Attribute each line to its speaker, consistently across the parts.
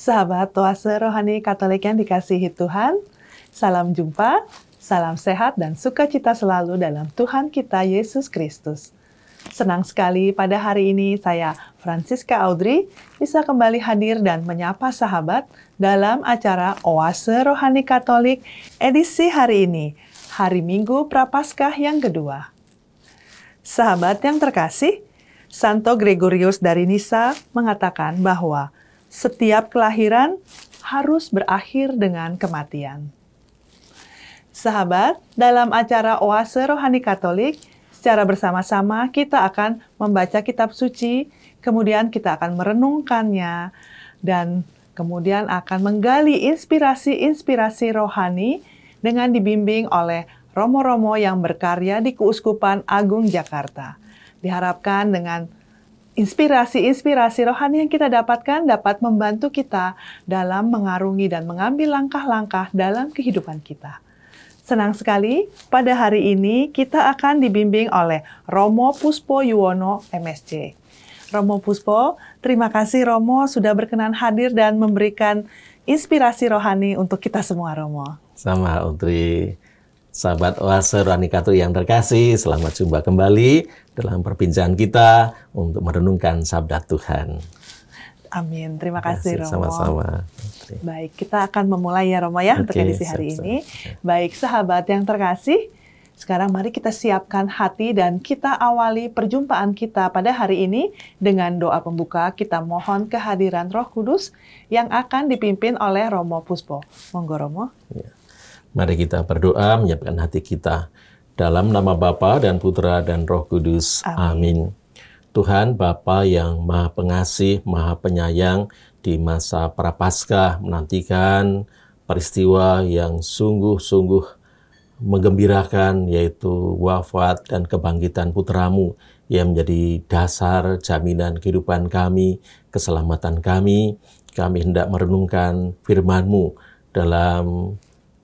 Speaker 1: Sahabat Oase Rohani Katolik yang dikasihi Tuhan, salam jumpa, salam sehat dan sukacita selalu dalam Tuhan kita Yesus Kristus. Senang sekali pada hari ini saya, Francisca Audrey, bisa kembali hadir dan menyapa sahabat dalam acara Oase Rohani Katolik edisi hari ini, hari Minggu Prapaskah yang kedua. Sahabat yang terkasih, Santo Gregorius dari Nisa mengatakan bahwa setiap kelahiran harus berakhir dengan kematian. Sahabat, dalam acara Oase Rohani Katolik, secara bersama-sama kita akan membaca kitab suci, kemudian kita akan merenungkannya, dan kemudian akan menggali inspirasi-inspirasi rohani dengan dibimbing oleh romo-romo yang berkarya di Keuskupan Agung Jakarta. Diharapkan dengan inspirasi-inspirasi rohani yang kita dapatkan dapat membantu kita dalam mengarungi dan mengambil langkah-langkah dalam kehidupan kita. Senang sekali, pada hari ini kita akan dibimbing oleh Romo Puspo Yuwono, MSc. Romo Puspo, terima kasih Romo sudah berkenan hadir dan memberikan inspirasi rohani untuk kita semua, Romo.
Speaker 2: Sama, Audrey. Sahabat Oase Rohani Katolik yang terkasih, selamat jumpa kembali dalam perbincangan kita untuk merenungkan sabda Tuhan.
Speaker 1: Amin. Terima kasih, Romo.
Speaker 2: Sama-sama.
Speaker 1: Baik, kita akan memulai ya, Romo ya, untuk edisi hari ini. Baik, sahabat yang terkasih, sekarang mari kita siapkan hati dan kita awali perjumpaan kita pada hari ini dengan doa pembuka. Kita mohon kehadiran Roh Kudus yang akan dipimpin oleh Romo Puspo. Monggo, Romo.
Speaker 2: Ya. Mari kita berdoa menyiapkan hati kita. Dalam nama Bapa dan Putra dan Roh Kudus. Amin. Tuhan Bapa yang Maha Pengasih, Maha Penyayang, di masa Prapaskah menantikan peristiwa yang sungguh-sungguh menggembirakan, yaitu wafat dan kebangkitan Putramu yang menjadi dasar jaminan kehidupan kami, keselamatan kami. Kami hendak merenungkan firman-Mu dalam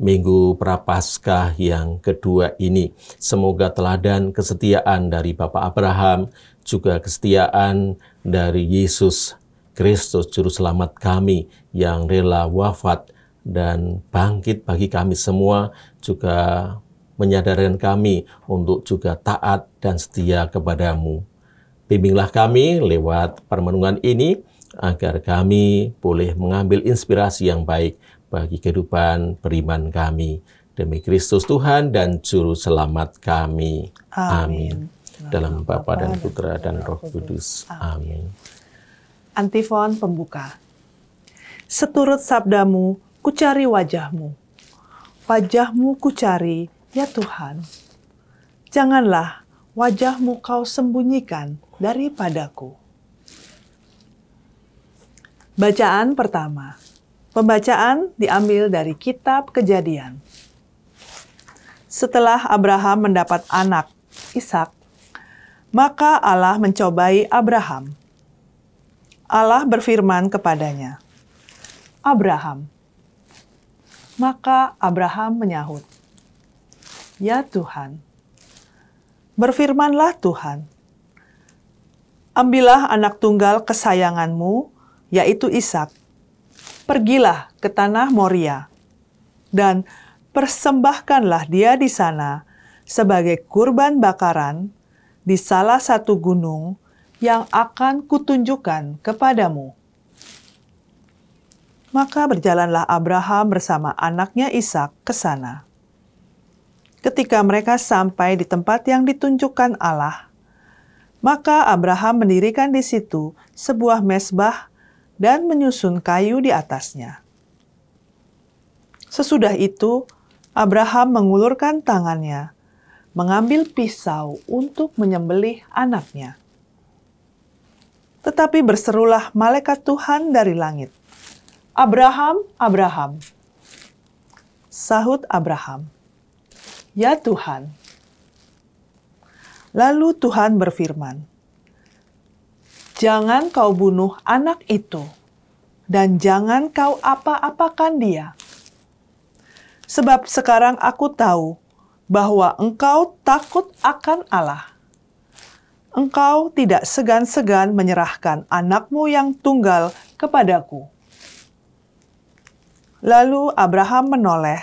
Speaker 2: Minggu Prapaskah yang kedua ini. Semoga teladan kesetiaan dari Bapak Abraham, juga kesetiaan dari Yesus Kristus, Juru Selamat kami, yang rela wafat dan bangkit bagi kami semua, juga menyadarkan kami untuk juga taat dan setia kepadamu. Bimbinglah kami lewat permenungan ini, agar kami boleh mengambil inspirasi yang baik bagi kehidupan beriman kami. Demi Kristus Tuhan dan Juru Selamat kami. Amin. Dalam Bapa dan Putra dan Roh Kudus. Amin.
Speaker 1: Antifon pembuka. Seturut sabdamu, kucari wajahmu. Wajahmu kucari, ya Tuhan. Janganlah wajahmu kau sembunyikan daripadaku. Bacaan pertama. Pembacaan diambil dari kitab Kejadian. Setelah Abraham mendapat anak, Ishak, maka Allah mencobai Abraham. Allah berfirman kepadanya, Abraham. Maka Abraham menyahut, Ya Tuhan. Berfirmanlah Tuhan, ambillah anak tunggal kesayanganmu, yaitu Ishak. Pergilah ke tanah Moria, dan persembahkanlah dia di sana sebagai kurban bakaran di salah satu gunung yang akan kutunjukkan kepadamu. Maka berjalanlah Abraham bersama anaknya Ishak ke sana. Ketika mereka sampai di tempat yang ditunjukkan Allah, maka Abraham mendirikan di situ sebuah mezbah dan menyusun kayu di atasnya. Sesudah itu, Abraham mengulurkan tangannya, mengambil pisau untuk menyembelih anaknya. Tetapi berserulah malaikat Tuhan dari langit, Abraham, Abraham. Sahut Abraham, Ya Tuhan. Lalu Tuhan berfirman, Jangan kau bunuh anak itu, dan jangan kau apa-apakan dia. Sebab sekarang aku tahu bahwa engkau takut akan Allah. engkau tidak segan-segan menyerahkan anakmu yang tunggal kepadaku. Lalu Abraham menoleh,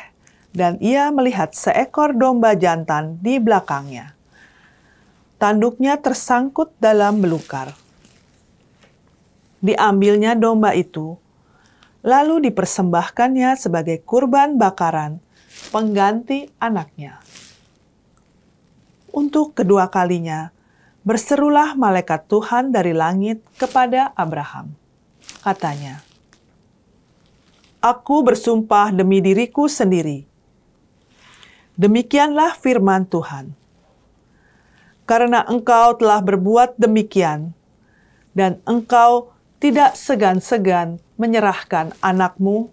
Speaker 1: dan ia melihat seekor domba jantan di belakangnya. Tanduknya tersangkut dalam belukar. Diambilnya domba itu, lalu dipersembahkannya sebagai kurban bakaran pengganti anaknya. Untuk kedua kalinya, berserulah malaikat Tuhan dari langit kepada Abraham. Katanya, "Aku bersumpah demi diriku sendiri. Demikianlah firman Tuhan. Karena engkau telah berbuat demikian, dan engkau tidak segan-segan menyerahkan anakmu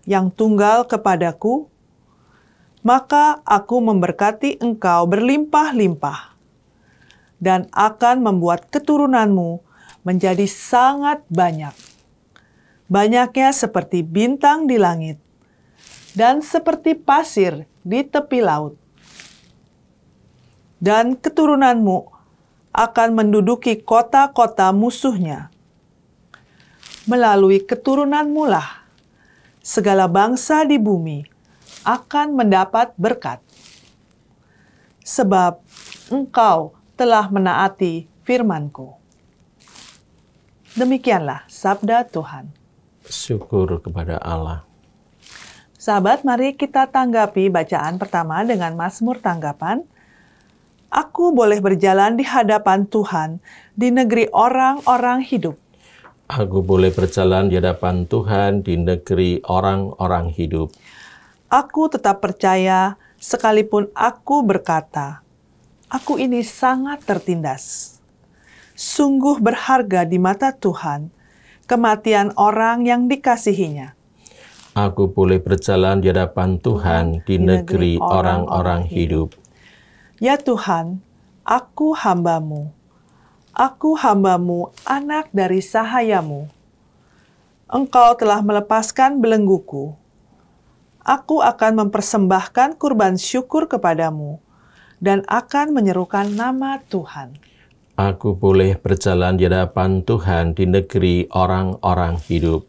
Speaker 1: yang tunggal kepadaku, maka aku memberkati engkau berlimpah-limpah, dan akan membuat keturunanmu menjadi sangat banyak. Banyaknya seperti bintang di langit, dan seperti pasir di tepi laut. Dan keturunanmu akan menduduki kota-kota musuhnya. Melalui keturunanmu lah, segala bangsa di bumi akan mendapat berkat. Sebab engkau telah menaati firman-Ku." Demikianlah sabda Tuhan.
Speaker 2: Syukur kepada Allah.
Speaker 1: Sahabat, mari kita tanggapi bacaan pertama dengan Mazmur tanggapan. Aku boleh berjalan di hadapan Tuhan di negeri orang-orang hidup.
Speaker 2: Aku boleh berjalan di hadapan Tuhan di negeri orang-orang hidup.
Speaker 1: Aku tetap percaya sekalipun aku berkata, "Aku ini sangat tertindas." Sungguh berharga di mata Tuhan kematian orang yang dikasihinya.
Speaker 2: Aku boleh berjalan di hadapan Tuhan di negeri orang-orang hidup.
Speaker 1: Ya Tuhan, aku hamba-Mu. Aku hamba-Mu, anak dari sahayamu. Engkau telah melepaskan belengguku. Aku akan mempersembahkan kurban syukur kepadamu dan akan menyerukan nama Tuhan.
Speaker 2: Aku boleh berjalan di hadapan Tuhan di negeri orang-orang hidup.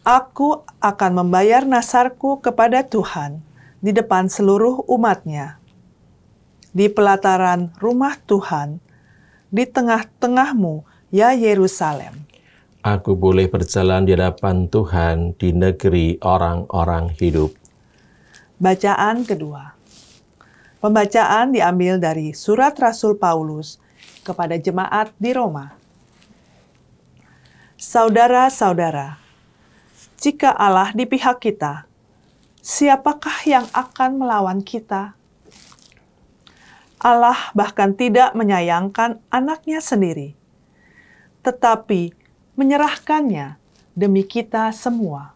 Speaker 1: Aku akan membayar nasarku kepada Tuhan di depan seluruh umat-Nya. Di pelataran rumah Tuhan, di tengah-tengahmu, ya Yerusalem.
Speaker 2: Aku boleh berjalan di hadapan Tuhan di negeri orang-orang hidup.
Speaker 1: Bacaan kedua. Pembacaan diambil dari surat Rasul Paulus kepada jemaat di Roma. Saudara-saudara, jika Allah di pihak kita, siapakah yang akan melawan kita? Allah bahkan tidak menyayangkan anaknya sendiri, tetapi menyerahkannya demi kita semua.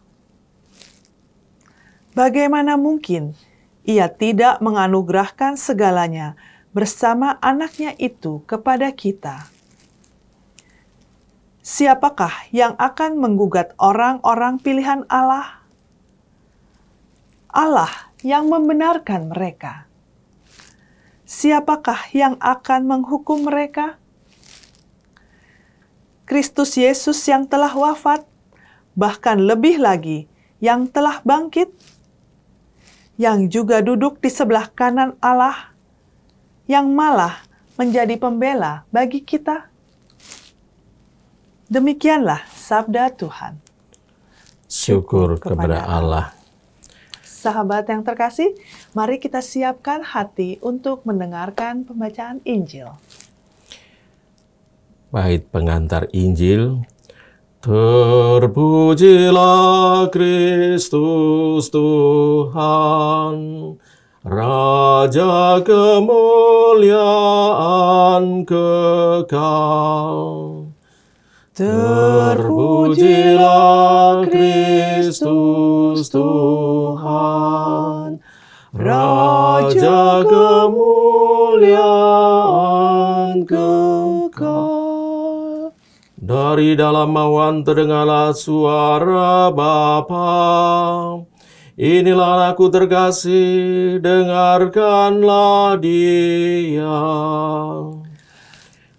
Speaker 1: Bagaimana mungkin Ia tidak menganugerahkan segalanya bersama anaknya itu kepada kita? Siapakah yang akan menggugat orang-orang pilihan Allah? Allah yang membenarkan mereka. Siapakah yang akan menghukum mereka? Kristus Yesus yang telah wafat, bahkan lebih lagi yang telah bangkit, yang juga duduk di sebelah kanan Allah, yang malah menjadi pembela bagi kita. Demikianlah sabda Tuhan.
Speaker 2: Syukur kepada Allah.
Speaker 1: Sahabat yang terkasih, mari kita siapkan hati untuk mendengarkan pembacaan Injil.
Speaker 2: Bait pengantar Injil. Terpujilah Kristus Tuhan, Raja kemuliaan kekal. Terpujilah Kristus Tuhan, Raja kemuliaan kekal. Dari dalam awan terdengarlah suara Bapa. Inilah anakku terkasih, dengarkanlah Dia.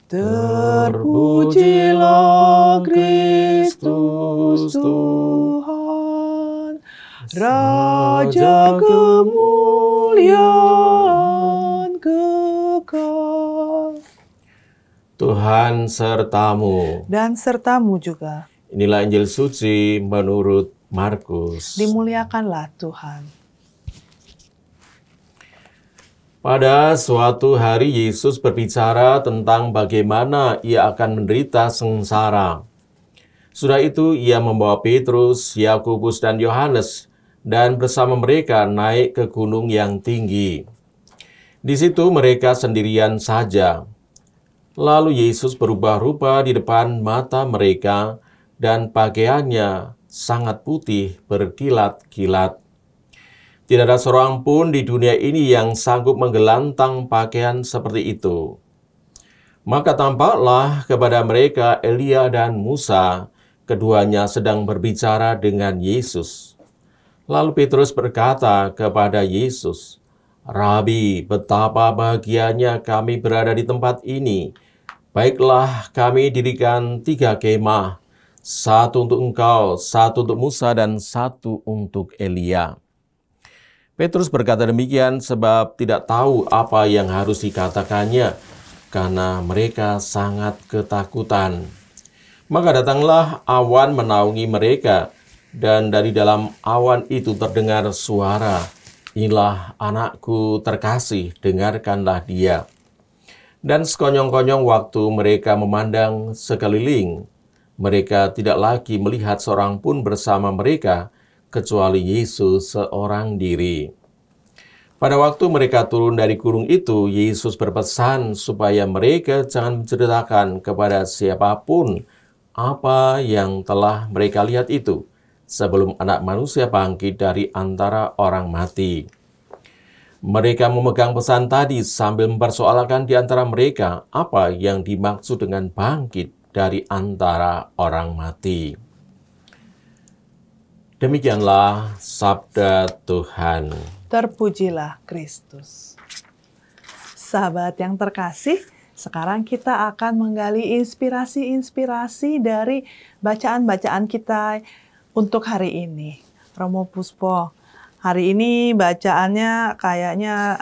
Speaker 1: Terpujilah Kristus Tuhan, Raja kemuliaan kekal.
Speaker 2: Tuhan sertamu.
Speaker 1: Dan sertamu juga.
Speaker 2: Inilah Injil suci menurut Markus.
Speaker 1: Dimuliakanlah Tuhan.
Speaker 2: Pada suatu hari Yesus berbicara tentang bagaimana ia akan menderita sengsara. Sudah itu ia membawa Petrus, Yakobus, dan Yohanes dan bersama mereka naik ke gunung yang tinggi. Di situ mereka sendirian saja. Lalu Yesus berubah rupa di depan mata mereka dan pakaiannya sangat putih berkilat-kilat. Tidak ada seorang pun di dunia ini yang sanggup menggelantang pakaian seperti itu. Maka tampaklah kepada mereka Elia dan Musa, keduanya sedang berbicara dengan Yesus. Lalu Petrus berkata kepada Yesus, "Rabi, betapa bahagianya kami berada di tempat ini. Baiklah, kami dirikan 3 kemah, 1 untuk engkau, 1 untuk Musa, dan 1 untuk Elia." Petrus berkata demikian sebab tidak tahu apa yang harus dikatakannya, karena mereka sangat ketakutan. Maka datanglah awan menaungi mereka, dan dari dalam awan itu terdengar suara, "Inilah anakku terkasih, dengarkanlah dia." Dan sekonyong-konyong waktu mereka memandang sekeliling, mereka tidak lagi melihat seorang pun bersama mereka, kecuali Yesus seorang diri. Pada waktu mereka turun dari gunung itu, Yesus berpesan supaya mereka jangan menceritakan kepada siapapun apa yang telah mereka lihat itu, sebelum Anak Manusia bangkit dari antara orang mati. Mereka memegang pesan tadi sambil mempersoalkan di antara mereka apa yang dimaksud dengan bangkit dari antara orang mati. Demikianlah sabda Tuhan.
Speaker 1: Terpujilah Kristus. Sahabat yang terkasih, sekarang kita akan menggali inspirasi-inspirasi dari bacaan-bacaan kita untuk hari ini. Romo Puspo, hari ini bacaannya kayaknya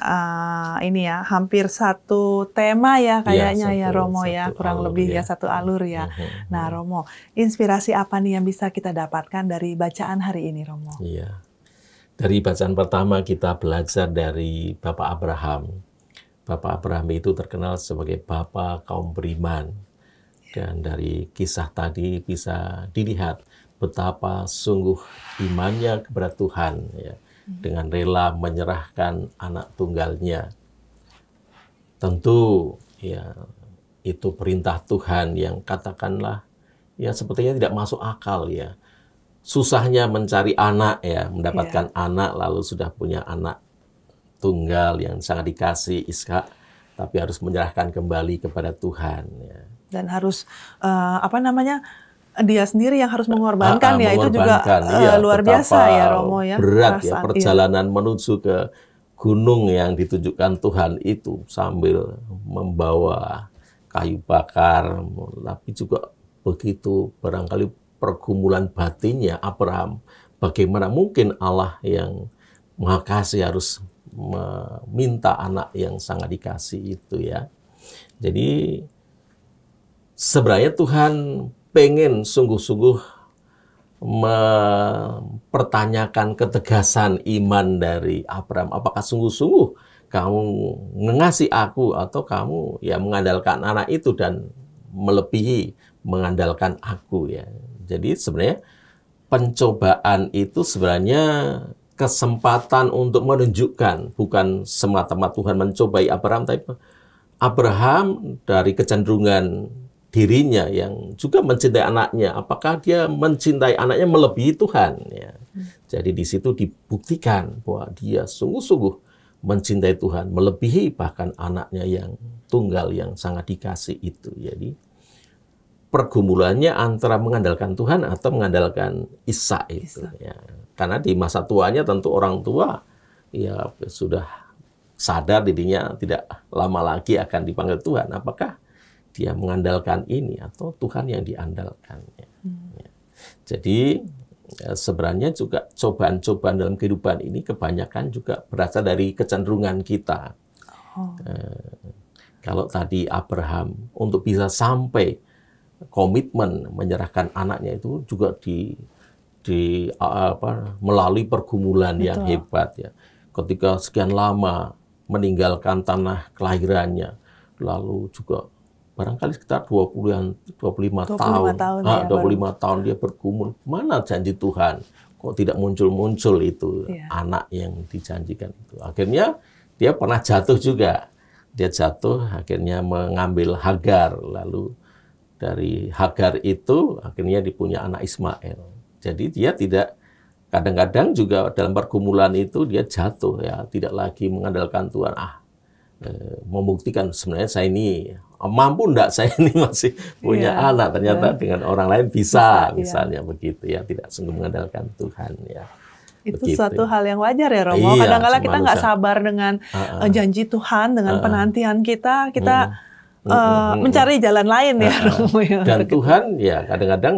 Speaker 1: hampir satu tema ya kayaknya ya Romo ya, kurang lebih ya satu alur ya. Nah Romo, inspirasi apa nih yang bisa kita dapatkan dari bacaan hari ini Romo?
Speaker 2: Iya, dari bacaan pertama kita belajar dari Bapak Abraham. Bapak Abraham itu terkenal sebagai Bapak kaum beriman. Dan dari kisah tadi bisa dilihat betapa sungguh imannya kepada Tuhan ya, dengan rela menyerahkan anak tunggalnya. Tentu ya itu perintah Tuhan yang katakanlah ya sepertinya tidak masuk akal ya. Susahnya mencari anak ya, mendapatkan anak lalu sudah punya anak tunggal yang sangat dikasih Ishak, tapi harus menyerahkan kembali kepada Tuhan ya. Dan
Speaker 1: harus dia sendiri yang harus mengorbankan ya, itu juga luar biasa ya Romo ya.
Speaker 2: Berat ya perjalanan menuju ke gunung yang ditunjukkan Tuhan itu sambil membawa kayu bakar, tapi juga begitu barangkali pergumulan batinnya Abraham. Bagaimana mungkin Allah yang Maha Kasih harus meminta anak yang sangat dikasih itu ya. Jadi sebenarnya Tuhan pengen sungguh-sungguh mempertanyakan ketegasan iman dari Abraham. Apakah sungguh-sungguh kamu mengasihi aku atau kamu ya mengandalkan anak itu dan melebihi mengandalkan aku ya. Jadi sebenarnya pencobaan itu sebenarnya kesempatan untuk menunjukkan, bukan semata-mata Tuhan mencobai Abraham, tapi Abraham dari kecenderungan dirinya yang juga mencintai anaknya, apakah dia mencintai anaknya melebihi Tuhan ya. Jadi di situ dibuktikan bahwa dia sungguh-sungguh mencintai Tuhan melebihi bahkan anaknya yang tunggal yang sangat dikasih itu. Jadi pergumulannya antara mengandalkan Tuhan atau mengandalkan Ishak itu ya. Karena di masa tuanya tentu orang tua ya sudah sadar dirinya tidak lama lagi akan dipanggil Tuhan. Apakah dia mengandalkan ini atau Tuhan yang diandalkannya? Ya. Jadi sebenarnya juga cobaan-cobaan dalam kehidupan ini kebanyakan juga berasal dari kecenderungan kita. Kalau tadi Abraham untuk bisa sampai komitmen menyerahkan anaknya itu juga melalui pergumulan yang hebat ya. Ketika sekian lama meninggalkan tanah kelahirannya, lalu juga barangkali sekitar 25 tahun
Speaker 1: ya,
Speaker 2: 25 tahun dia bergumul, mana janji Tuhan? Kok tidak muncul-muncul itu anak yang dijanjikan itu. Akhirnya dia pernah jatuh juga. Dia jatuh, akhirnya mengambil Hagar, lalu dari Hagar itu akhirnya dipunya anak Ismail. Jadi dia tidak, kadang-kadang juga dalam pergumulan itu dia jatuh ya, tidak lagi mengandalkan Tuhan. Membuktikan sebenarnya saya ini mampu enggak, saya ini masih punya anak. Ternyata dengan orang lain bisa misalnya begitu ya, tidak sungguh mengandalkan Tuhan ya.
Speaker 1: Itu suatu hal yang wajar ya Romo. Kadang-kadang kita nggak sabar dengan janji Tuhan, dengan penantian kita mencari jalan lain ya Romo.
Speaker 2: Dan Tuhan ya kadang-kadang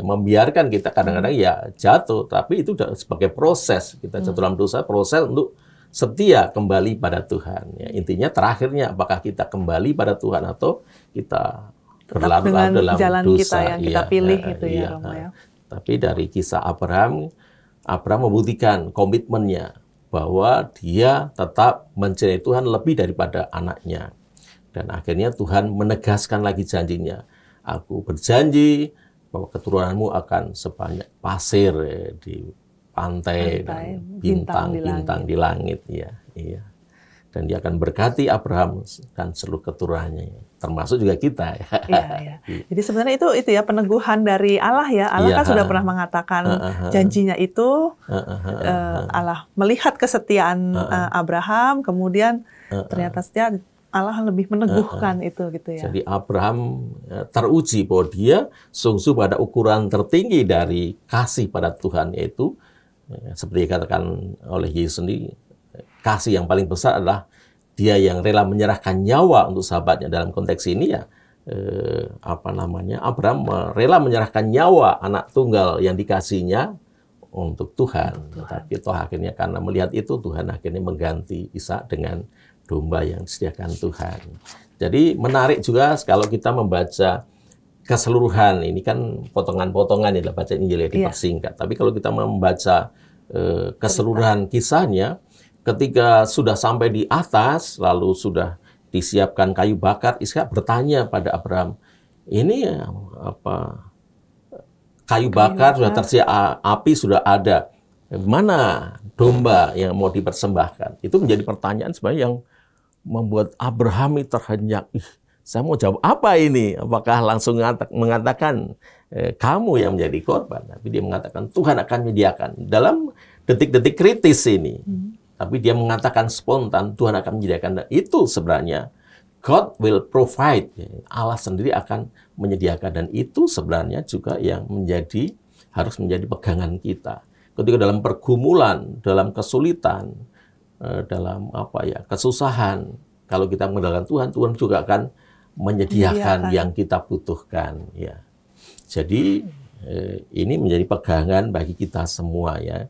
Speaker 2: membiarkan kita kadang-kadang ya jatuh, tapi itu sebagai proses. Kita jatuh dalam dosa, proses untuk setia kembali pada Tuhan. Ya, intinya terakhirnya apakah kita kembali pada Tuhan atau kita berlarut dalam
Speaker 1: jalan
Speaker 2: dosa
Speaker 1: kita yang kita pilih itu ya Romo ya.
Speaker 2: Tapi dari kisah Abraham membuktikan komitmennya bahwa dia tetap mencintai Tuhan lebih daripada anaknya. Dan akhirnya Tuhan menegaskan lagi janjinya. Aku berjanji bahwa keturunanmu akan sebanyak pasir di pantai dan bintang-bintang di langit. Ya, iya. Dan dia akan berkati Abraham dan seluruh keturunannya, termasuk juga kita. Ya.
Speaker 1: Iya. Jadi sebenarnya itu ya peneguhan dari Allah ya. Allah kan sudah pernah mengatakan janjinya itu. Allah melihat kesetiaan Abraham, kemudian ternyata setia Allah lebih meneguhkan itu gitu ya.
Speaker 2: Jadi Abraham teruji bahwa dia sungguh pada ukuran tertinggi dari kasih pada Tuhan, yaitu seperti dikatakan oleh Yesus sendiri, kasih yang paling besar adalah dia yang rela menyerahkan nyawa untuk sahabatnya. Dalam konteks ini ya Abraham rela menyerahkan nyawa anak tunggal yang dikasihnya untuk Tuhan. Tapi toh akhirnya karena melihat itu, Tuhan akhirnya mengganti Ishak dengan domba yang disediakan Tuhan. Jadi menarik juga kalau kita membaca keseluruhan, ini kan potongan-potongan ya, baca Injil ya dipersingkat. Tapi kalau kita membaca keseluruhan kisahnya, ketika sudah sampai di atas, lalu sudah disiapkan kayu bakar, Ishak bertanya pada Abraham, ini kayu bakar sudah tersedia, api sudah ada, mana domba yang mau dipersembahkan? Itu menjadi pertanyaan sebenarnya yang membuat Abraham terhenyak. Saya mau jawab apa ini? Apakah langsung mengatakan kamu yang menjadi korban? Tapi dia mengatakan Tuhan akan menyediakan. Dalam detik-detik kritis ini, tapi dia mengatakan spontan Tuhan akan menyediakan. Dan itu sebenarnya God will provide. Allah sendiri akan menyediakan, dan itu sebenarnya juga yang harus menjadi pegangan kita. Ketika dalam pergumulan, dalam kesulitan, dalam kesusahan, kalau kita mengandalkan Tuhan, Tuhan juga akan menyediakan yang kita butuhkan. Ya. Jadi ini menjadi pegangan bagi kita semua ya.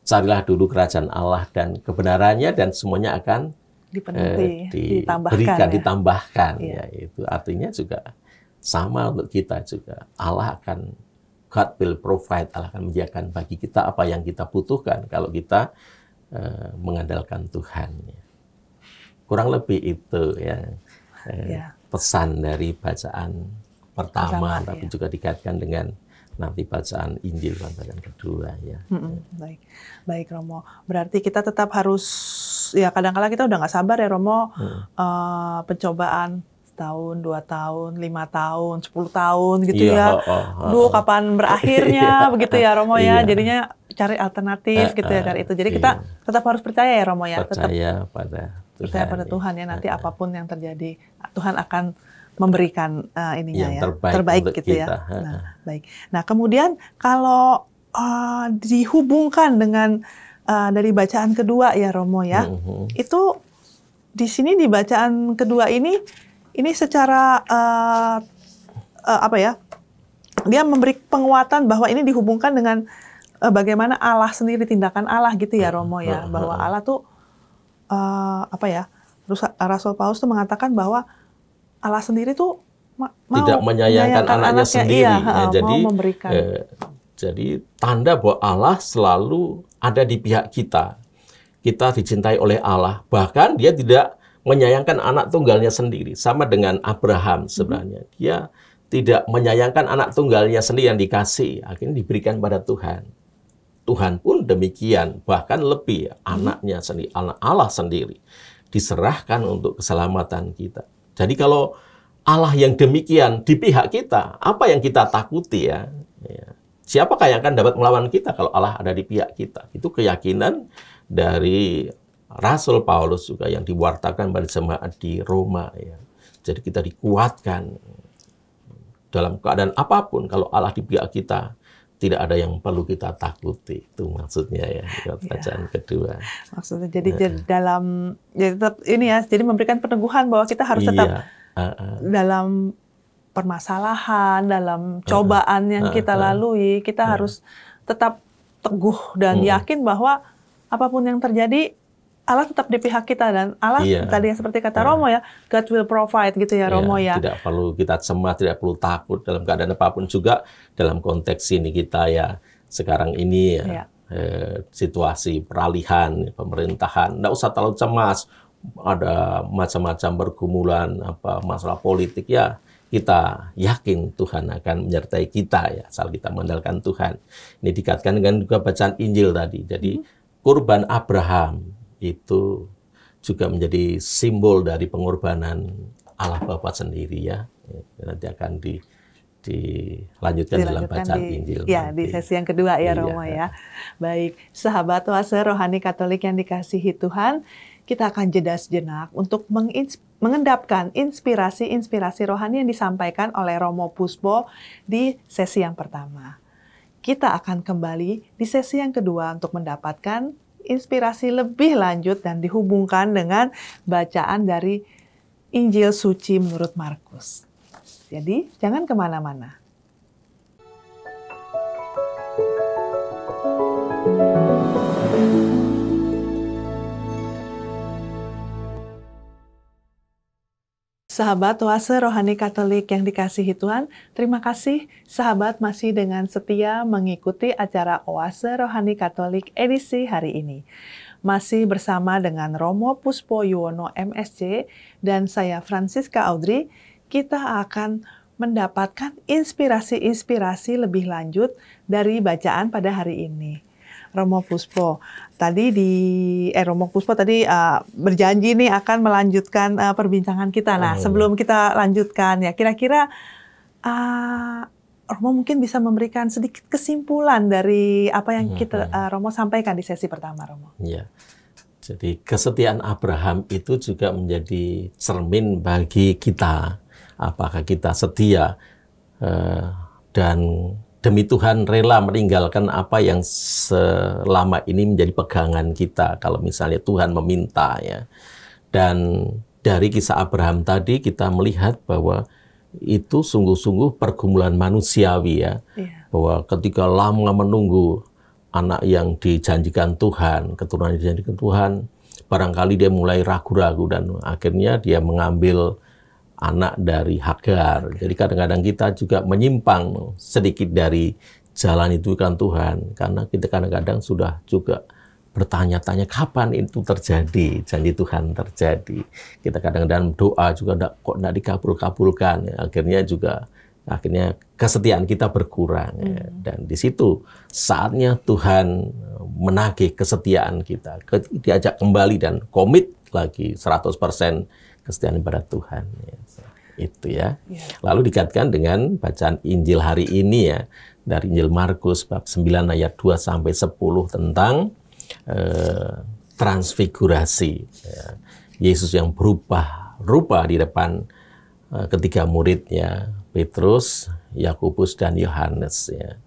Speaker 2: Carilah dulu kerajaan Allah dan kebenarannya, dan semuanya akan ditambahkan. Ya. Itu artinya juga sama untuk kita juga. God will provide, Allah akan menyediakan bagi kita apa yang kita butuhkan kalau kita mengandalkan Tuhan. Kurang lebih itu ya. Pesan dari bacaan pertama, tapi juga dikaitkan dengan nanti bacaan Injil bacaan kedua ya.
Speaker 1: Baik Romo. Berarti kita tetap harus ya, kadang-kadang kita udah nggak sabar ya Romo, pencobaan setahun, 2 tahun, 5 tahun, 10 tahun gitu ya. Kapan berakhirnya begitu ya Romo ya. Jadinya cari alternatif gitu ya dari itu. Jadi kita tetap harus percaya ya Romo ya.
Speaker 2: Percaya pada Tuhan.
Speaker 1: Percaya pada Tuhan ya, nanti apapun yang terjadi Tuhan akan memberikan
Speaker 2: yang
Speaker 1: terbaik gitu ya. Baik. Nah, kemudian kalau dihubungkan dengan dari bacaan kedua ya Romo ya. Itu di sini di bacaan kedua ini secara dia memberi penguatan bahwa ini dihubungkan dengan bagaimana Allah sendiri, tindakan Allah gitu ya Romo ya, bahwa Allah tuh Rasul Paulus tuh mengatakan bahwa Allah sendiri tuh mau
Speaker 2: tidak menyayangkan anaknya sendiri.
Speaker 1: Iya,
Speaker 2: jadi
Speaker 1: mau memberikan.
Speaker 2: Jadi tanda bahwa Allah selalu ada di pihak kita. Kita dicintai oleh Allah. Bahkan dia tidak menyayangkan anak tunggalnya sendiri. Sama dengan Abraham sebenarnya. Dia tidak menyayangkan anak tunggalnya sendiri yang dikasih. Akhirnya diberikan pada Tuhan. Tuhan pun demikian. Bahkan lebih anaknya sendiri, anak Allah sendiri. Diserahkan untuk keselamatan kita. Jadi kalau Allah yang demikian di pihak kita, apa yang kita takuti ya? Siapakah yang akan dapat melawan kita kalau Allah ada di pihak kita? Itu keyakinan dari Rasul Paulus juga yang diwartakan pada jemaat di Roma ya. Jadi kita dikuatkan dalam keadaan apapun kalau Allah di pihak kita, tidak ada yang perlu kita takuti. Itu maksudnya ya, bacaan kedua.
Speaker 1: Maksudnya jadi dalam tetap ini ya, jadi memberikan peneguhan bahwa kita harus tetap dalam permasalahan, dalam cobaan yang kita lalui, kita harus tetap teguh dan yakin bahwa apapun yang terjadi, Allah tetap di pihak kita, dan Allah tadi yang seperti kata Romo ya, God will provide gitu ya Romo ya.
Speaker 2: Tidak perlu kita cemas, tidak perlu takut dalam keadaan apapun juga dalam konteks ini kita ya sekarang ini ya. Situasi peralihan pemerintahan, tidak usah terlalu cemas. Ada macam-macam pergumulan masalah politik ya, kita yakin Tuhan akan menyertai kita ya, asal kita mengandalkan Tuhan. Ini dikatakan dengan juga bacaan Injil tadi. Jadi kurban Abraham itu juga menjadi simbol dari pengorbanan Allah Bapa sendiri ya. Nanti akan dilanjutkan dalam bacaan Injil.
Speaker 1: Ya, di sesi yang kedua ya Romo ya. Baik, sahabat Oase Rohani Katolik yang dikasihi Tuhan, kita akan jeda sejenak untuk mengendapkan inspirasi-inspirasi rohani yang disampaikan oleh Romo Puspo di sesi yang pertama. Kita akan kembali di sesi yang kedua untuk mendapatkan inspirasi lebih lanjut dan dihubungkan dengan bacaan dari Injil Suci menurut Markus. Jadi, jangan kemana-mana. Sahabat Oase Rohani Katolik yang dikasihi Tuhan, terima kasih sahabat masih dengan setia mengikuti acara Oase Rohani Katolik edisi hari ini. Masih bersama dengan Romo Puspo Yuwono MSc dan saya Francisca Audrey, kita akan mendapatkan inspirasi-inspirasi lebih lanjut dari bacaan pada hari ini. Romo Puspo tadi berjanji nih akan melanjutkan perbincangan kita. Nah, sebelum kita lanjutkan ya, kira-kira Romo mungkin bisa memberikan sedikit kesimpulan dari apa yang Romo sampaikan di sesi pertama, Romo.
Speaker 2: Ya. Jadi kesetiaan Abraham itu juga menjadi cermin bagi kita. Apakah kita setia dan demi Tuhan rela meninggalkan apa yang selama ini menjadi pegangan kita. Kalau misalnya Tuhan meminta ya. Dan dari kisah Abraham tadi kita melihat bahwa itu sungguh-sungguh pergumulan manusiawi ya. Bahwa ketika lama menunggu anak yang dijanjikan Tuhan, keturunan yang dijanjikan Tuhan, barangkali dia mulai ragu-ragu dan akhirnya dia mengambil anak dari Hagar. Jadi kadang-kadang kita juga menyimpang sedikit dari jalan itu kan Tuhan. Karena kita kadang-kadang sudah juga bertanya-tanya kapan itu terjadi, janji Tuhan terjadi. Kita kadang-kadang doa juga kok tidak dikabul-kabulkan. Akhirnya kesetiaan kita berkurang. Ya. Dan di situ saatnya Tuhan menagih kesetiaan kita. Diajak kembali dan komit lagi 100% kesetiaan pada Tuhan. Ya. Itu ya. Lalu dikatakan dengan bacaan Injil hari ini ya, dari Injil Markus bab 9 ayat 2 sampai 10 tentang transfigurasi. Ya. Yesus yang berubah rupa di depan ketiga muridnya, Petrus, Yakobus dan Yohanes ya.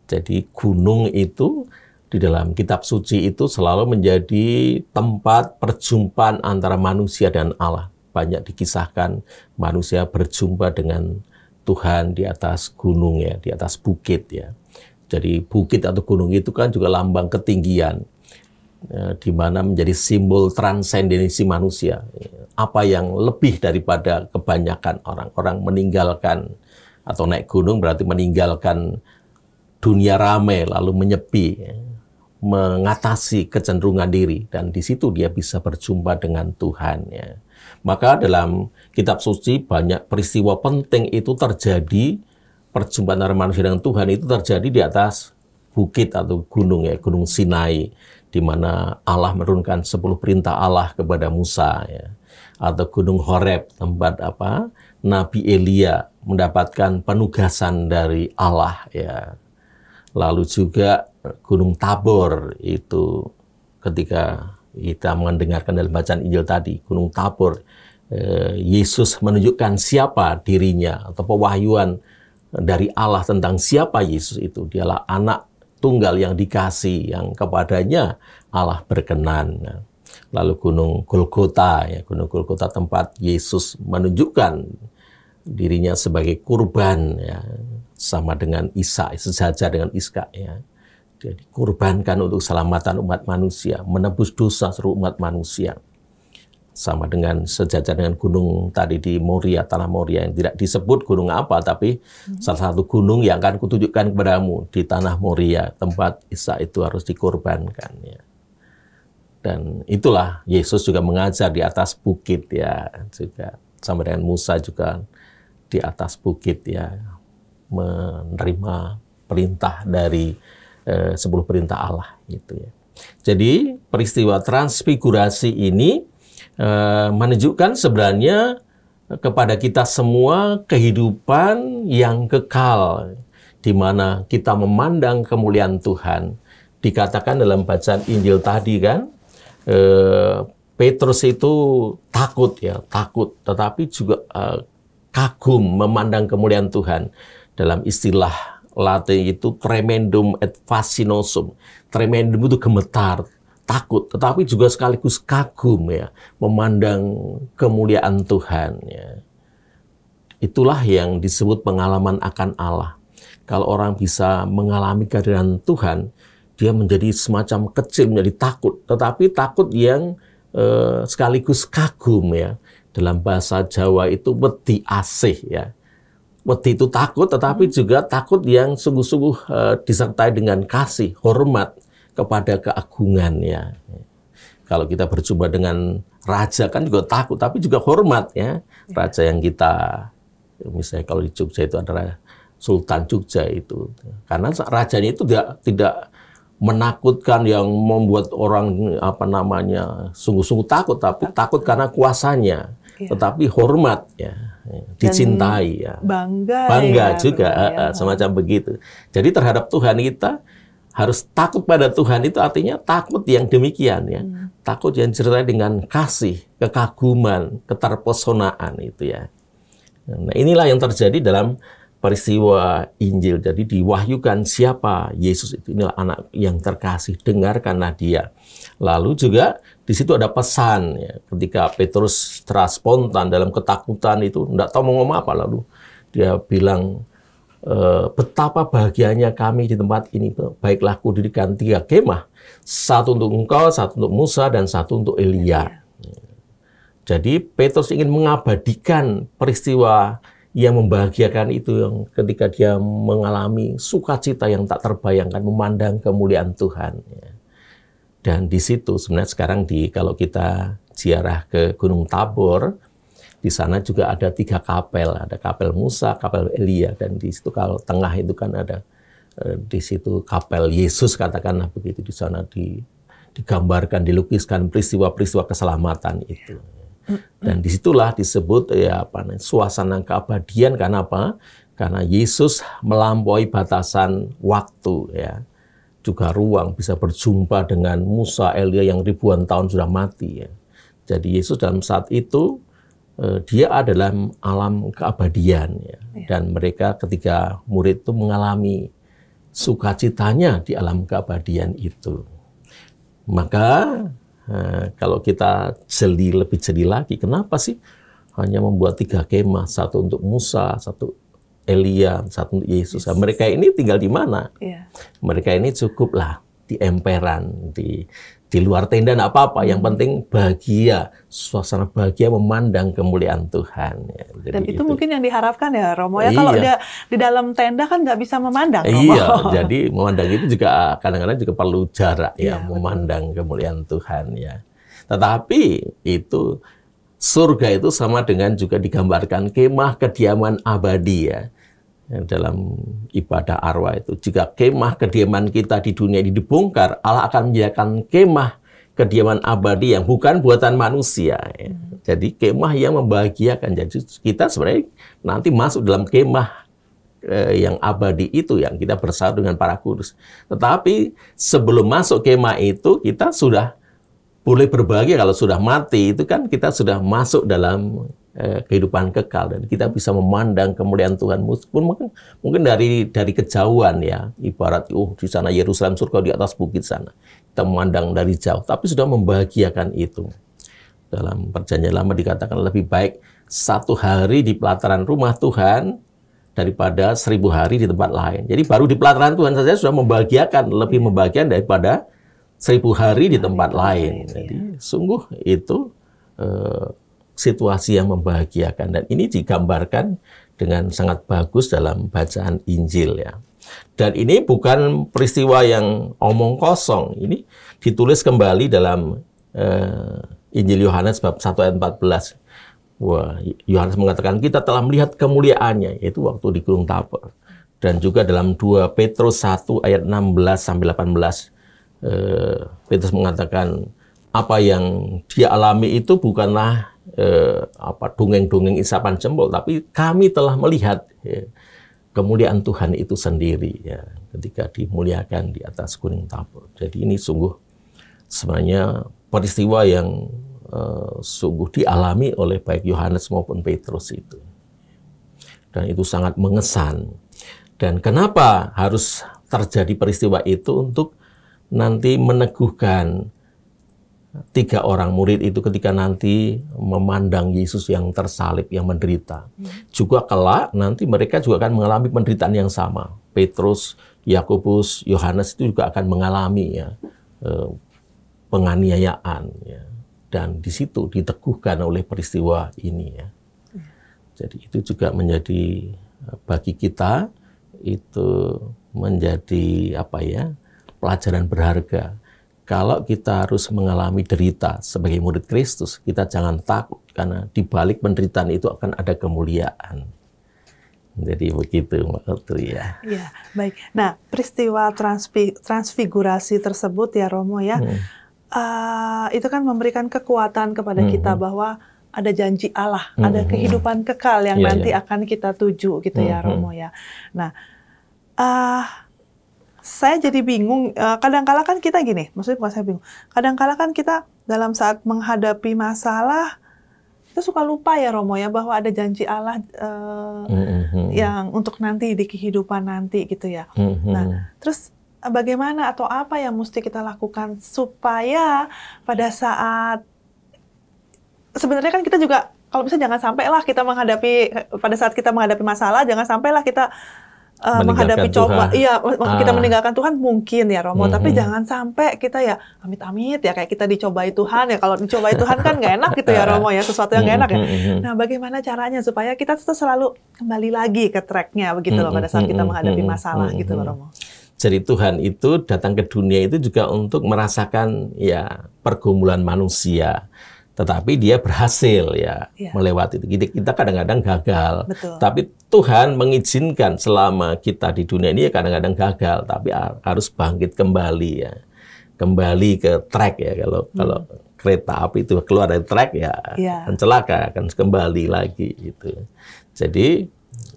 Speaker 2: Jadi gunung itu di dalam kitab suci itu selalu menjadi tempat perjumpaan antara manusia dan Allah. Banyak dikisahkan manusia berjumpa dengan Tuhan di atas gunung ya, di atas bukit ya. Jadi bukit atau gunung itu kan juga lambang ketinggian, di mana menjadi simbol transendensi manusia. Apa yang lebih daripada kebanyakan orang meninggalkan atau naik gunung berarti meninggalkan dunia ramai lalu menyepi, mengatasi kecenderungan diri, dan di situ dia bisa berjumpa dengan Tuhan ya. Maka dalam kitab suci banyak peristiwa penting itu terjadi, perjumpaan antara manusia dengan Tuhan itu terjadi di atas bukit atau gunung ya, Gunung Sinai, di mana Allah menurunkan 10 perintah Allah kepada Musa ya. Atau Gunung Horeb, tempat Nabi Elia mendapatkan penugasan dari Allah ya. Lalu juga Gunung Tabor, itu ketika kita mendengarkan dalam bacaan Injil tadi, Gunung Tabor, Yesus menunjukkan siapa dirinya, atau pewahyuan dari Allah tentang siapa Yesus itu. Dialah anak tunggal yang dikasih, yang kepadanya Allah berkenan. Lalu Gunung Golgota, ya, Gunung Golgota tempat Yesus menunjukkan dirinya sebagai kurban, ya, sama dengan Isa, sejajar dengan Iska, ya. Dia dikurbankan untuk keselamatan umat manusia, menebus dosa seluruh umat manusia. Sama dengan sejajar dengan gunung tadi di Moria, tanah Moria, yang tidak disebut gunung apa, tapi salah satu gunung yang akan kutunjukkan kepadamu di tanah Moria, tempat Isa itu harus dikorbankan. Ya. Dan itulah Yesus juga mengajar di atas bukit, ya, juga sama dengan Musa juga di atas bukit, ya, menerima perintah dari 10 perintah Allah, gitu ya. Jadi peristiwa transfigurasi ini menunjukkan sebenarnya kepada kita semua kehidupan yang kekal, di mana kita memandang kemuliaan Tuhan. Dikatakan dalam bacaan Injil tadi kan, Petrus itu takut, ya, takut, tetapi juga kagum memandang kemuliaan Tuhan. Dalam istilah Latin itu tremendum et fascinosum. Tremendum itu gemetar, takut, tetapi juga sekaligus kagum, ya, memandang kemuliaan Tuhan, ya. Itulah yang disebut pengalaman akan Allah. Kalau orang bisa mengalami kehadiran Tuhan, dia menjadi semacam kecil, menjadi takut, tetapi takut yang sekaligus kagum, ya. Dalam bahasa Jawa itu wedi asih, ya. Wedi itu takut, tetapi juga takut yang sungguh-sungguh disertai dengan kasih, hormat kepada keagungan, ya. Kalau kita berjumpa dengan raja kan juga takut, tapi juga hormat, ya. Raja yang kita, misalnya kalau di Jogja itu adalah Sultan Jogja itu, karena rajanya itu tidak menakutkan yang membuat orang sungguh-sungguh takut, tapi takut karena kuasanya, tetapi hormat, ya, dicintai, ya, bangga ya, juga, ya, semacam begitu. Jadi terhadap Tuhan kita harus takut pada Tuhan, itu artinya takut yang demikian, ya, takut yang disertai dengan kasih, kekaguman, keterpesonaan, itu, ya. Nah, inilah yang terjadi dalam peristiwa Injil. Jadi diwahyukan siapa Yesus itu, inilah anak yang terkasih, dengarkanlah dia. Lalu juga di situ ada pesan, ya, ketika Petrus secara spontan dalam ketakutan itu tidak tahu mau ngomong apa, lalu dia bilang, betapa bahagianya kami di tempat ini, baiklah kudirikan 3 kemah, satu untuk engkau, satu untuk Musa, dan satu untuk Elia. Jadi Petrus ingin mengabadikan peristiwa yang membahagiakan itu, yang ketika dia mengalami sukacita yang tak terbayangkan, memandang kemuliaan Tuhan. Dan di situ sebenarnya sekarang kalau kita ziarah ke Gunung Tabor, di sana juga ada 3 kapel, ada kapel Musa, kapel Elia, dan di situ kalau tengah itu kan ada di situ kapel Yesus, katakanlah begitu. Di sana digambarkan, dilukiskan peristiwa-peristiwa keselamatan itu. Dan disitulah disebut, ya, suasana keabadian. Karena apa? Karena Yesus melampaui batasan waktu, ya, juga ruang, bisa berjumpa dengan Musa, Elia yang ribuan tahun sudah mati, ya. Jadi Yesus dalam saat itu dia adalah alam keabadian, ya. Dan mereka ketika murid itu mengalami sukacitanya di alam keabadian itu. Maka kalau kita lebih jeli lagi, kenapa sih hanya membuat 3 kemah, satu untuk Musa, satu Elia, satu untuk Yesus. Nah, mereka ini tinggal di mana?
Speaker 1: Iya.
Speaker 2: Mereka ini cukuplah di emperan, di luar tenda, nggak apa-apa. Yang penting bahagia, suasana bahagia memandang kemuliaan Tuhan. Ya, jadi
Speaker 1: dan itu mungkin yang diharapkan ya, Romo. Ya,
Speaker 2: iya.
Speaker 1: kalau dia di dalam tenda kan nggak bisa memandang, Romo.
Speaker 2: Iya, jadi memandang itu juga kadang-kadang juga perlu jarak ya, memandang kemuliaan Tuhan ya. Tetapi itu surga itu sama dengan juga digambarkan kemah kediaman abadi ya. Dalam ibadah arwah itu, jika kemah kediaman kita di dunia ini dibongkar, Allah akan menyediakan kemah kediaman abadi yang bukan buatan manusia. Ya. Jadi kemah yang membahagiakan. Jadi kita sebenarnya nanti masuk dalam kemah yang abadi itu, yang kita bersatu dengan para kudus. Tetapi sebelum masuk kemah itu, kita sudah boleh berbahagia. Kalau sudah mati itu kan kita sudah masuk dalam kehidupan kekal, dan kita bisa memandang kemuliaan Tuhan mungkin dari kejauhan ya, ibarat di sana Yerusalem surga di atas bukit sana, kita memandang dari jauh, tapi sudah membahagiakan itu. Dalam Perjanjian Lama dikatakan lebih baik 1 hari di pelataran rumah Tuhan daripada 1000 hari di tempat lain. Jadi baru di pelataran Tuhan saja sudah membahagiakan, lebih membahagiakan daripada 1000 hari di tempat lain. Jadi sungguh itu situasi yang membahagiakan, dan ini digambarkan dengan sangat bagus dalam bacaan Injil ya. Dan ini bukan peristiwa yang omong kosong, ini ditulis kembali dalam Injil Yohanes bab 1 ayat 14. Wah, Yohanes mengatakan kita telah melihat kemuliaannya, yaitu waktu di Gunung Tabor. Dan juga dalam 2 Petrus 1 ayat 16 sampai 18, Petrus mengatakan apa yang dia alami itu bukanlah dongeng-dongeng isapan jempol, tapi kami telah melihat kemuliaan Tuhan itu sendiri ya, ketika dimuliakan di atas Gunung Tabor. Jadi ini sungguh sebenarnya peristiwa yang sungguh dialami oleh baik Yohanes maupun Petrus itu, dan itu sangat mengesan. Dan kenapa harus terjadi peristiwa itu? Untuk nanti meneguhkan 3 orang murid itu ketika nanti memandang Yesus yang tersalib, yang menderita. Juga kelak nanti mereka juga akan mengalami penderitaan yang sama. Petrus, Yakobus, Yohanes itu juga akan mengalami ya, penganiayaan ya. Dan di situ diteguhkan oleh peristiwa ini ya. Jadi itu juga menjadi bagi kita itu menjadi pelajaran berharga. Kalau kita harus mengalami derita sebagai murid Kristus, kita jangan takut, karena di balik penderitaan itu akan ada kemuliaan. Jadi begitu ya.
Speaker 1: Iya, baik. Nah, peristiwa transfigurasi tersebut ya, Romo ya, itu kan memberikan kekuatan kepada kita bahwa ada janji Allah, ada kehidupan kekal yang nanti akan kita tuju gitu ya, Romo ya. Nah, saya jadi bingung, kadang-kala kan kita gini, maksudnya bukan saya bingung, kadang-kala kan kita dalam saat menghadapi masalah, kita suka lupa ya, Romo ya, bahwa ada janji Allah yang untuk nanti di kehidupan nanti gitu ya. Nah, terus bagaimana atau apa yang mesti kita lakukan supaya pada saat, sebenarnya kan kita juga, kalau bisa jangan sampailah kita menghadapi, pada saat kita menghadapi masalah, jangan sampailah kita menghadapi coba, kita meninggalkan Tuhan mungkin ya, Romo, tapi jangan sampai kita ya amit-amit ya kayak kita dicobai Tuhan ya. Kalau dicobai Tuhan kan nggak enak gitu ya, Romo ya, sesuatu yang nggak enak ya. Nah, bagaimana caranya supaya kita tetap selalu kembali lagi ke tracknya begitu loh pada saat kita menghadapi masalah gitu loh, Romo.
Speaker 2: Jadi Tuhan itu datang ke dunia itu juga untuk merasakan ya pergumulan manusia. Tetapi dia berhasil ya melewati itu. Kita kadang-kadang gagal. Betul. Tapi Tuhan mengizinkan selama kita di dunia ini ya kadang-kadang gagal, tapi harus bangkit kembali ya. Kembali ke track ya. Kalau kereta api itu keluar dari track ya akan celaka, akan kembali lagi gitu. Jadi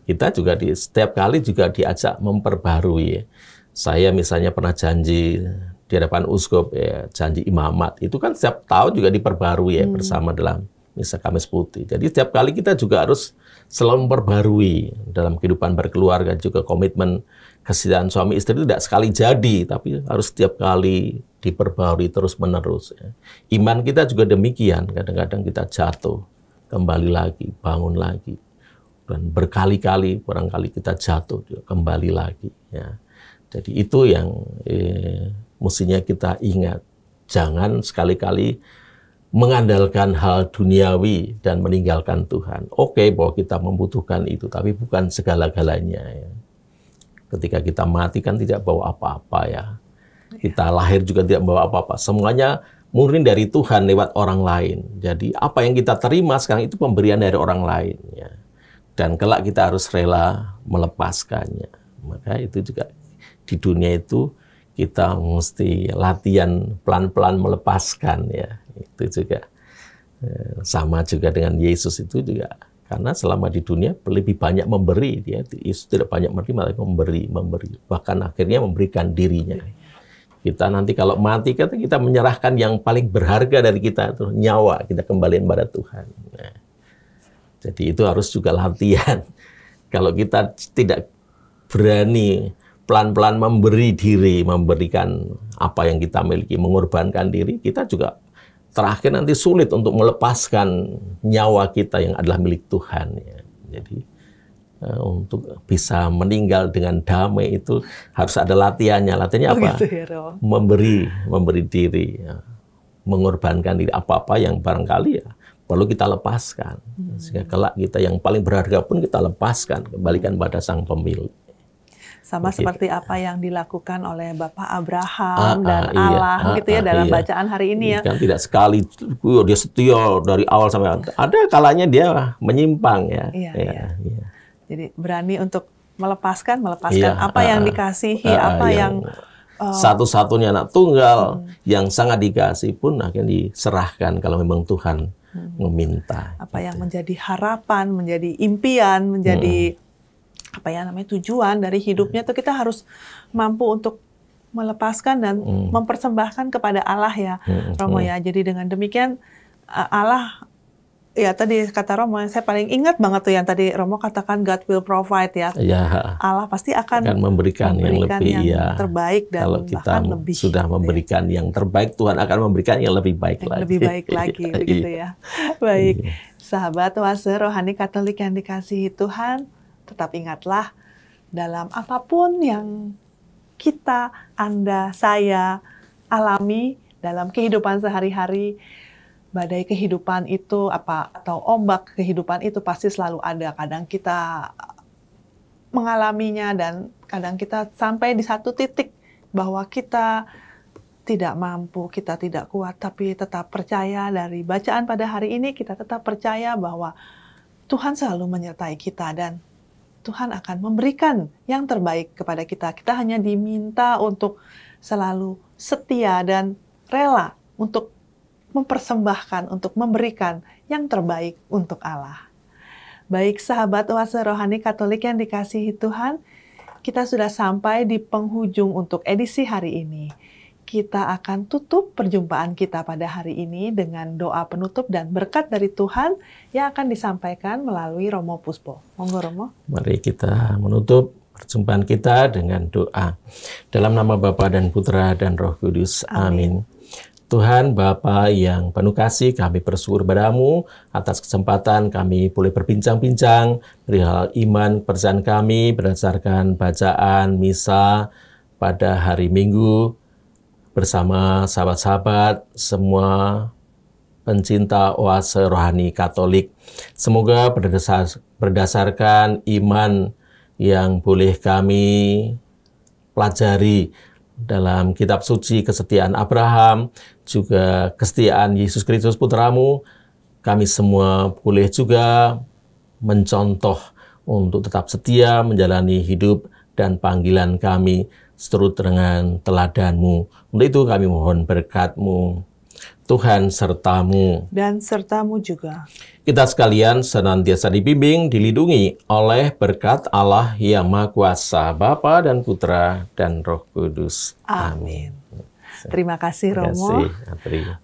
Speaker 2: kita juga setiap kali juga diajak memperbarui. Saya misalnya pernah janji di hadapan uskup ya, janji imamat itu kan setiap tahun juga diperbarui ya bersama dalam misa Kamis Putih. Jadi setiap kali kita juga harus selalu memperbarui dalam kehidupan berkeluarga, juga komitmen kesetiaan suami istri itu tidak sekali jadi, tapi harus setiap kali diperbarui terus-menerus ya. Iman kita juga demikian, kadang-kadang kita jatuh, kembali lagi, bangun lagi. dan berkali-kali barangkali kita jatuh kembali lagi ya. Jadi itu yang mestinya kita ingat, jangan sekali-kali mengandalkan hal duniawi dan meninggalkan Tuhan. Oke, bahwa kita membutuhkan itu, tapi bukan segala-galanya ya. Ketika kita mati kan tidak bawa apa-apa ya. Kita lahir juga tidak bawa apa-apa. Semuanya murni dari Tuhan lewat orang lain. Jadi apa yang kita terima sekarang itu pemberian dari orang lain ya. Dan kelak kita harus rela melepaskannya. Maka itu juga di dunia itu kita mesti latihan pelan-pelan melepaskan ya. Itu juga sama juga dengan Yesus itu juga. Karena selama di dunia lebih banyak memberi, dia Yesus tidak banyak menerima, tapi memberi. Bahkan akhirnya memberikan dirinya. Kita nanti kalau mati kita menyerahkan yang paling berharga dari kita itu nyawa, kita kembaliin pada Tuhan. Nah, jadi itu harus juga latihan. Kalau kita tidak berani pelan-pelan memberi diri, memberikan apa yang kita miliki, mengorbankan diri, kita juga terakhir nanti sulit untuk melepaskan nyawa kita yang adalah milik Tuhan. Ya. Jadi untuk bisa meninggal dengan damai itu harus ada latihannya. Latihannya apa?
Speaker 1: Gitu ya, Romo.
Speaker 2: Memberi diri, ya. Mengorbankan diri apa-apa yang barangkali ya perlu kita lepaskan. Sehingga kelak kita yang paling berharga pun kita lepaskan, kembalikan pada Sang Pemilik.
Speaker 1: Sama seperti apa yang dilakukan oleh Bapak Abraham dan Allah gitu ya dalam bacaan hari ini ya.
Speaker 2: Kan tidak sekali dia setia dari awal sampai akhir. Ada kalanya dia menyimpang ya. Iya.
Speaker 1: Jadi berani untuk melepaskan apa yang dikasihi, apa yang
Speaker 2: satu-satunya anak tunggal yang sangat dikasih pun akhirnya diserahkan kalau memang Tuhan meminta.
Speaker 1: Apa yang menjadi harapan, menjadi impian, menjadi tujuan dari hidupnya itu kita harus mampu untuk melepaskan dan mempersembahkan kepada Allah ya, Romo ya. Jadi dengan demikian Allah ya tadi kata Romo, saya paling ingat banget tuh yang tadi Romo katakan God will provide ya. Allah pasti akan memberikan yang terbaik dan
Speaker 2: kalau kita
Speaker 1: bahkan lebih.
Speaker 2: Sudah memberikan yang terbaik, Tuhan akan memberikan yang lebih baik lagi.
Speaker 1: Lebih baik lagi begitu ya. Baik, sahabat oase rohani Katolik yang dikasihi Tuhan, tetap ingatlah dalam apapun yang kita, Anda, saya alami dalam kehidupan sehari-hari, badai kehidupan itu atau ombak kehidupan itu pasti selalu ada. Kadang kita mengalaminya dan kadang kita sampai di satu titik bahwa kita tidak mampu, kita tidak kuat, tapi tetap percaya dari bacaan pada hari ini kita tetap percaya bahwa Tuhan selalu menyertai kita dan Tuhan akan memberikan yang terbaik kepada kita. Kita hanya diminta untuk selalu setia dan rela untuk mempersembahkan, untuk memberikan yang terbaik untuk Allah. Baik sahabat oase rohani Katolik yang dikasihi Tuhan, kita sudah sampai di penghujung untuk edisi hari ini. Kita akan tutup perjumpaan kita pada hari ini dengan doa penutup dan berkat dari Tuhan yang akan disampaikan melalui Romo Puspo. Monggo Romo.
Speaker 2: Mari kita menutup perjumpaan kita dengan doa. Dalam nama Bapa dan Putra dan Roh Kudus. Amin. Tuhan Bapa yang penuh kasih, kami bersyukur padamu atas kesempatan kami boleh berbincang-bincang perihal iman kepercayaan kami berdasarkan bacaan misa pada hari Minggu bersama sahabat-sahabat semua pencinta oase rohani Katolik. Semoga berdasarkan iman yang boleh kami pelajari dalam kitab suci kesetiaan Abraham, juga kesetiaan Yesus Kristus Putramu, kami semua boleh juga mencontoh untuk tetap setia menjalani hidup dan panggilan kami seturut dengan teladan-Mu. Untuk itu kami mohon berkat-Mu. Tuhan serta-Mu.
Speaker 1: Dan serta-Mu juga.
Speaker 2: Kita sekalian senantiasa dibimbing, dilindungi oleh berkat Allah yang Maha Kuasa, Bapa dan Putra dan Roh Kudus.
Speaker 1: Amin. Terima kasih Romo.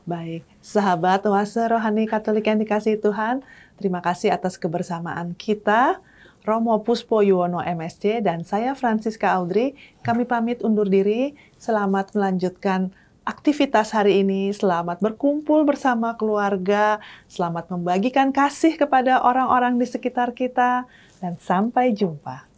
Speaker 1: Baik, sahabat oase rohani Katolik yang dikasihi Tuhan, terima kasih atas kebersamaan kita. Romo Puspo Yuwono MSc dan saya Francisca Audrey, kami pamit undur diri. Selamat melanjutkan aktivitas hari ini, selamat berkumpul bersama keluarga, selamat membagikan kasih kepada orang-orang di sekitar kita. dan sampai jumpa.